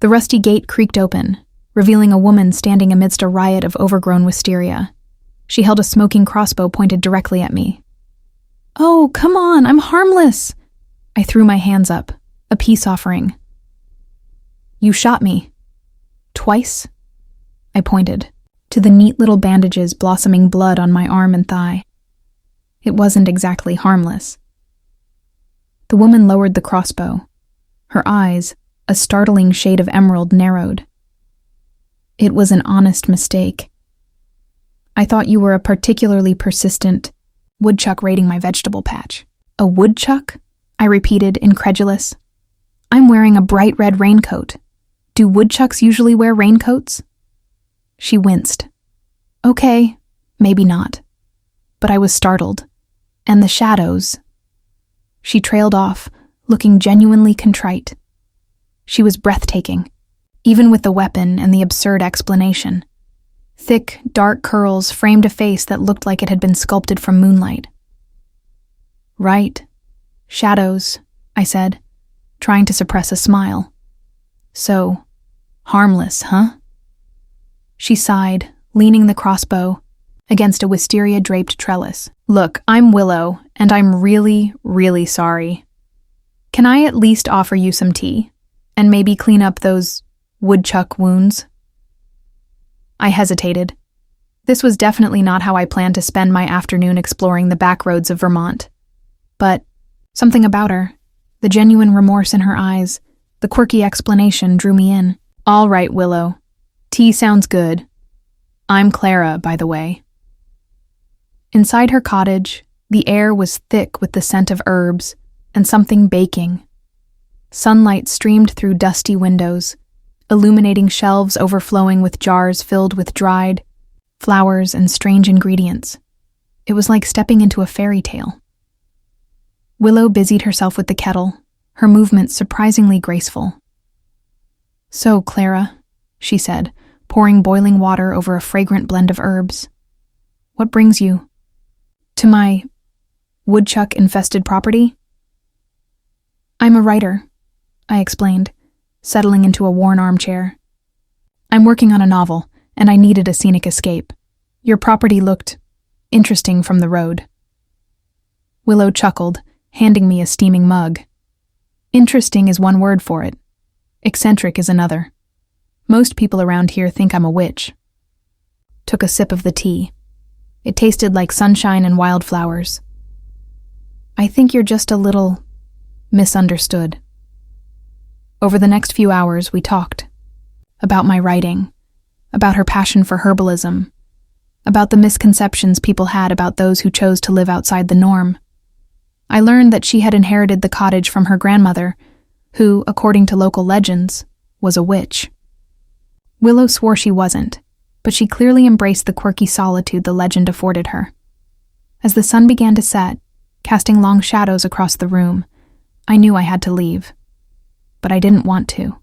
The rusty gate creaked open, revealing a woman standing amidst a riot of overgrown wisteria. She held a smoking crossbow pointed directly at me. "Oh, come on, I'm harmless!" I threw my hands up, a peace offering. "You shot me. Twice?" I pointed to the neat little bandages blossoming blood on my arm and thigh. It wasn't exactly harmless. The woman lowered the crossbow. Her eyes, a startling shade of emerald, narrowed. "It was an honest mistake. I thought you were a particularly persistent woodchuck raiding my vegetable patch." "A woodchuck?" I repeated, incredulous. "I'm wearing a bright red raincoat. Do woodchucks usually wear raincoats?" She winced. "Okay, maybe not." But I was startled. And the shadows. She trailed off, looking genuinely contrite. She was breathtaking, even with the weapon and the absurd explanation. Thick, dark curls framed a face that looked like it had been sculpted from moonlight. "Right. Shadows," I said, trying to suppress a smile. "So, harmless, huh?" She sighed, leaning the crossbow against a wisteria-draped trellis. "Look, I'm Willow, and I'm really, really sorry. Can I at least offer you some tea, and maybe clean up those woodchuck wounds?" I hesitated. This was definitely not how I planned to spend my afternoon exploring the back roads of Vermont. But something about her, the genuine remorse in her eyes, the quirky explanation drew me in. "All right, Willow. Tea sounds good. I'm Clara, by the way." Inside her cottage, the air was thick with the scent of herbs and something baking. Sunlight streamed through dusty windows, illuminating shelves overflowing with jars filled with dried flowers and strange ingredients. It was like stepping into a fairy tale. Willow busied herself with the kettle, her movements surprisingly graceful. "So, Clara," she said, pouring boiling water over a fragrant blend of herbs, "what brings you to my woodchuck-infested property?" "I'm a writer," I explained, settling into a worn armchair. "I'm working on a novel, and I needed a scenic escape. Your property looked interesting from the road." Willow chuckled, handing me a steaming mug. "Interesting is one word for it. Eccentric is another. Most people around here think I'm a witch." Took a sip of the tea. It tasted like sunshine and wildflowers. "I think you're just a little misunderstood." Over the next few hours, we talked. About my writing, about her passion for herbalism, about the misconceptions people had about those who chose to live outside the norm. I learned that she had inherited the cottage from her grandmother, who, according to local legends, was a witch. Willow swore she wasn't, but she clearly embraced the quirky solitude the legend afforded her. As the sun began to set, casting long shadows across the room, I knew I had to leave, but I didn't want to.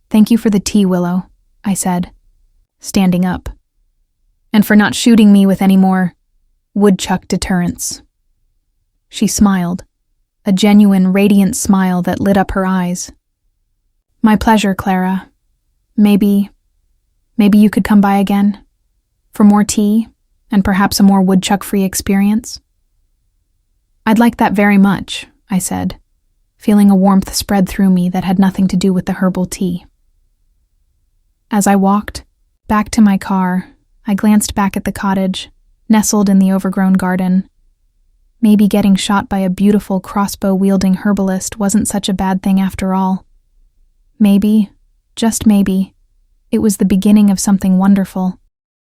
"Thank you for the tea, Willow," I said, standing up, "and for not shooting me with any more woodchuck deterrents." She smiled, a genuine, radiant smile that lit up her eyes. "My pleasure, Clara. Maybe you could come by again, for more tea, and perhaps a more woodchuck-free experience?" "I'd like that very much," I said, feeling a warmth spread through me that had nothing to do with the herbal tea. As I walked back to my car, I glanced back at the cottage, nestled in the overgrown garden. Maybe getting shot by a beautiful crossbow-wielding herbalist wasn't such a bad thing after all. Maybe, just maybe, it was the beginning of something wonderful.